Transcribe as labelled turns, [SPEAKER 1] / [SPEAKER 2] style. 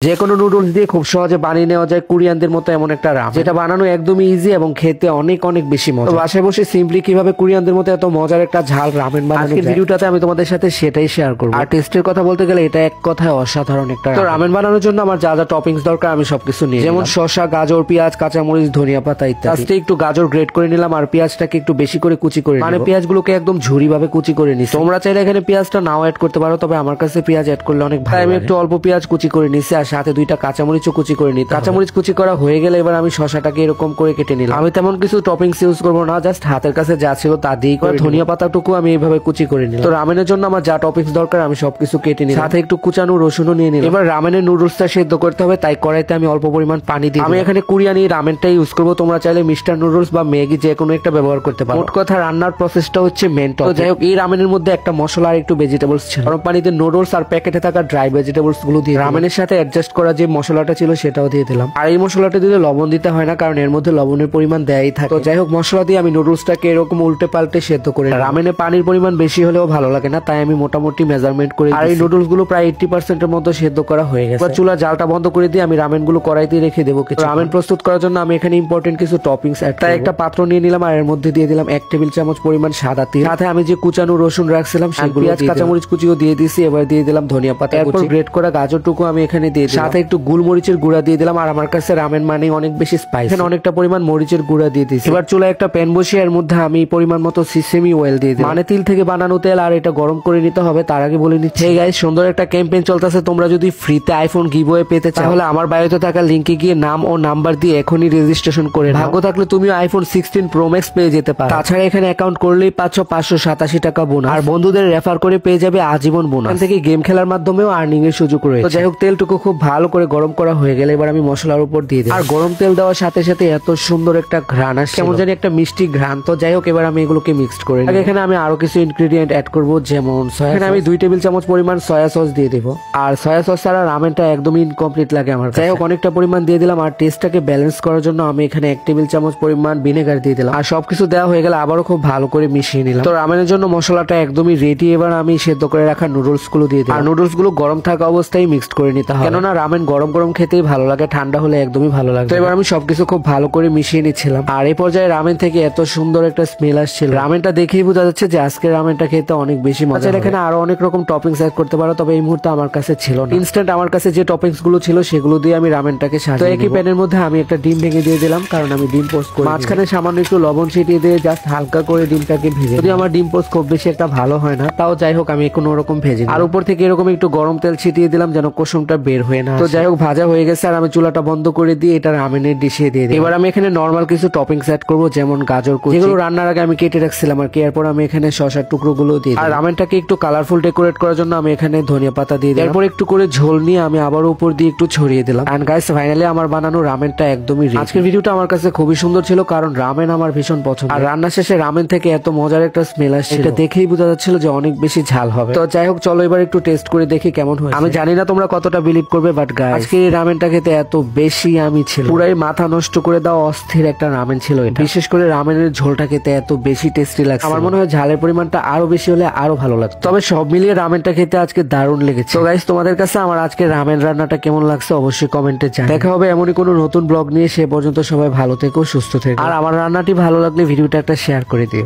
[SPEAKER 1] যে কোনো নুডলস দিয়ে খুব সহজে বানিয়ে নেওয়া যায় কোরিয়ানদের মতো এমন একটা রামেন, যেটা বানানো একদমই ইজি এবং খেতে অনেক অনেক বেশি মজা। তো বাসায় বসে সিম্পলি কিভাবে কোরিয়ানদের মতো এত মজার একটা ঝাল রামেন বানানো যায়, আজকের ভিডিওটাতে আমি তোমাদের সাথে সেটাই শেয়ার করব। আর টেস্টের কথা বলতে গেলে এটা এক কথায় অসাধারণ একটা। তো রামেন বানানোর জন্য আমার যা যা টপিংস দরকার আমি সবকিছু নিয়ে, যেমন শসা, গাজর, পেঁয়াজ, কাঁচামরিচ, ধনিয়া পাতা ইত্যাদি। ফার্স্টে একটু গাজর গ্রেট করে নিলাম আর পেঁয়াজটাকে একটু বেশি করে কুচি করে, মানে পেঁয়াজগুলোকে একদম ঝুরি ভাবে কুচি করে নিছি। তোমরা চাইলে এখানে পেঁয়াজটা নাও অ্যাড করতে পারো, তবে আমার কাছে পেঁয়াজ অ্যাড করলে অনেক ভালো। আমি একটু অল্প পেঁয়াজ কুচি করে নিছি আর সাথে দুইটা কাঁচামরিচও কুচি করে নিই। কাঁচামরিচ কুচি করা হয়ে গেলে এবার আমি শসাটাকে এরকম করে কেটে নিলাম। আমি তেমন কিছু টপিংস ইউজ করবো না, জাস্ট হাতের কাছে যা ছিল তা দিয়েই করে। ধনিয়া পাতাটুকু আমি এইভাবে কুচি করে নিলাম। তো রামেনের জন্য আমার যা টপিংস দরকার আমি সবকিছু কেটে নিলাম, সাথে একটু কুচানো রসুনও নিয়ে নিলাম। এবার রামেনের নুডলসটা সেদ্ধ করতে হবে, তাই কড়াইতে আমি অল্প পরিমাণ পানি দিই। আমি এখানে কোরিয়ান এই রামেনটাই ইউজ করবো, তোমরা চাইলে মিস্টার নুডলস বা ম্যাগি যে কোনো একটা ব্যবহার করতে পারো। মোট কথা রান্নার প্রসেসটা হচ্ছে মেন টপিক। যাই হোক, এই রামেনের মধ্যে একটা মশলা আর একটু ভেজিটেবলস ছিল। গরম পানিতে নুডলস আর প্যাকেটে থাকা ড্রাই ভেজিটেবলস গুলো দিয়ে রামেনের সাথে অ্যাডজাস্ট করা যে মশলাটা ছিল সেটাও দিয়ে দিলাম। আর এই মশলাটা দিলে লবণ দিতে হয় না, কারণ এর মধ্যে লবণের পরিমাণ দেয়াই থাকে। তো যাই হোক, মশলা দিয়ে আমি নুডলসটাকে এরকম উল্টে পাল্টে সেদ্ধ করে। রামেনে পানির পরিমাণ বেশি হলেও ভালো লাগে না, তাই আমি মোটামুটি মেজারমেন্ট করে। আর এই নুডলস গুলো প্রায় 80% এর মতো সেদ্ধ করা হয়ে গেছে। চুলা জালটা বন্ধ করে দিয়ে আমি রামেন গুলো কড়াইতে রেখে দেবো কিছু। রামেন প্রস্তুত করার জন্য আমি এখানে ইম্পর্টেন্ট কিছু টপিংস তাই একটা পাত্র নিয়ে নিলাম আর এর মধ্যে দিয়ে দিলাম 1 টেবিল চামচ পরিমাণ সাদা তিল, সাথে আমি যে কুচানো রসুন রাখছিলাম সেগুলো, পেঁয়াজ, কাঁচামরিচ কুচিও দিয়ে দিয়েছি। এবার দিয়ে দিলাম ধনিয়া পাতা, এরপর গ্রেট করা গাজরটুকু আমি এখানে দিয়ে দিলাম, সাথে একটু গোলমরিচের গুঁড়া দিয়ে দিলাম। আর আমার কাছে রামেন মানে অনেক বেশি স্পাইস, এখানে অনেকটা পরিমাণ মরিচের গুঁড়া দিয়ে দিয়েছি। এবার চুলায় একটা প্যান বসিয়ে এর মধ্যে আমি পরিমাণ মতো সিসেমি অয়েল দিয়ে দিই, মানে তিল থেকে বানানো তেল। আর এটা গরম করে নিতে হবে। তার আগে বলে নিচ্ছি, হে গাইস, সুন্দর একটা ক্যাম্পেইন চলতেছে। তোমরা যদি ফ্রিতে আইফোন গিভওয়ে পেতে চাও তাহলে আমার বায়োতে থাকা লিংকে গিয়ে নাম ও নাম্বার দিয়ে এখনই রেজিস্ট্রেশন করে নাও। ভাগ্য থাকলে তুমিও আইফোন 16 প্রো ম্যাক্স পেয়ে যেতে পারো। তাছাড়া এখানে অ্যাকাউন্ট করলেই পাচ্ছ 587 টাকা বোনাস, আর বন্ধুদের রেফার করে পেয়ে যাবে আজীবন বোনাস। এখান থেকে গেম খেলার মাধ্যমেও আর্নিং এর সুযোগ রয়েছে। তো যাই হোক, তেলটুকু খুব ভালো করে গরম করা হয়ে গেলে এবার আমি মশলার উপর দিয়ে দিই। আর গরম তেল দেওয়ার সাথে সাথে এত সুন্দর একটা ঘ্রাণ আসে, কেমন জানি একটা মিষ্টি ঘ্রাণ। তো যাই হোক, এবার আমি এগুলোকে মিক্সড করে নিই। এখানে আমি আরো কিছু ইনগ্রেডিয়েন্ট অ্যাড করব, যেমন এখানে আমি 2 টেবিল চামচ পরিমাণ সয়া সস দিয়ে দেবো। আর সয়া সস ছাড়া রামেনটা একদমই ইনকমপ্লিট লাগে আমার। যাই হোক, অনেকটা পরিমাণ দিয়ে দিলাম। আর টেস্টটাকে ব্যালেন্স করার জন্য আমি এখানে 1 টেবিল চামচ পরিমাণ ভিনেগার দিয়ে দিলাম। আর সবকিছু দেওয়া হয়ে গেলে আবারও খুব ভালো করে মিশিয়ে নিলাম। তো রামেনের জন্য মশলাটা একদমই রেডি। এবার আমি সেদ্ধ করে রাখা নুডলস গুলো দিয়ে দিই। আর নুডলস গুলো গরম থাকা অবস্থায় মিক্সড করে নিতে হবে, কেননা রামেন গরম গরম খেতেই ভালো লাগে, ঠান্ডা হলে একদমই ভালো লাগে। তো এবার আমি সবকিছু খুব ভালো করে মিশিয়ে নিচ্ছিলাম। আর এই পর্যায়ে রামেন থেকে এত সুন্দর একটা স্মেল আসছিল। রামেনটা দেখেই বোঝা যাচ্ছে যে আজকে রামেনটা খেতে অনেক বেশি মজা। এখানে আরো অনেক রকম টপিংস অ্যাড করতে পারো, তবে এই মুহূর্তে আমার কাছে ছিল না। ইনস্ট্যান্ট আমার কাছে যে টপিংস গুলো ছিল সেগুলো দিয়ে আমি রামেনটাকে সাজিয়ে। তো একই প্যানের মধ্যে আমি একটা ডিম ভেঙে দিয়ে দিলাম, কারণ আমি ডিম পোস্ট করি। মাঝখানে সামান্য একটু লবণ ছিটিয়ে দিয়ে জাস্ট হালকা করে ডিমটাকে ভেজে। যদি আমার ডিম পোস্ট খুব বেশি একটা ভালো হয় না, তাও যাই হোক আমি কোনো রকম ভেজে। আর উপর থেকে এরকম একটু গরম তেল ছিটিয়ে দিলাম যেন কুসুমটা বের হয়ে না। তো যাই হোক, ভাজা হয়ে গেছে আর আমি চুলাটা বন্ধ করে দিয়ে এটা রামেনের ডিশে দিয়ে দিই। এবার আমি এখানে নরমাল কিছু টপিংস অ্যাড করবো, যেমন গাজর কুচি, যেগুলো রান্নার আগে আমি কেটে রাখছিলাম আর কি। এরপর আমি এখানে শসার টুকরো গুলো দিয়ে দিই। আর রামেনটাকে একটু কালারফুল ডেকোরেট করার জন্য আমি এখানে ধনিয়া পাতা দিয়ে দিই। এরপর একটু করে ঝোল নিয়ে আমি আবার উপর দিয়ে একটু ছড়িয়ে দিলাম। এন্ড গাইস, ফাইনালি আমার বানানো রামেনটা একদমই রেডি। আজকের ভিডিওটা আমার কাছে খুবই সুন্দর ছিল, কারণ রামেন আমার ভীষণ পছন্দ। আর রান্না শেষে রামেন থেকে এত মজার একটা স্মেল আসছে, এটা দেখেই বোঝা যাচ্ছিল যে অনেক বেশি ঝাল হবে। তো যাই হোক, চলো এবার একটু টেস্ট করে দেখি কেমন হয়। আমি জানি না তোমরা কতটা বিলিভ করবে, বাট গাইস, আজকে এই রামেনটা খেতে এত বেশি আমি ছিল, পুরাই মাথা নষ্ট করে দাও অস্থির একটা রামেন ছিল এটা। বিশেষ করে রামেনের ঝোলটা খেতে এত বেশি টেস্টি লাগছে। আমার মনে হয় ঝালের পরিমাণটা আরো বেশি হলে আরো ভালো লাগতো। তবে সব মিলিয়ে রামেনটা খেতে আজকে দারুণ লেগেছে। তো গাইস, তোমাদের কাছে আমার আজকে রামেন রান্নাটা কেমন লাগছে অবশ্যই কমেন্টে জানাও। দেখা হবে এমনই কোনো নতুন ব্লগ নিয়ে। সে পর্যন্ত সবাই ভালো থেকো, সুস্থ থেকো। আর আমার রান্নাটি ভালো লাগলে ভিডিওটা একটা শেয়ার করে দিও।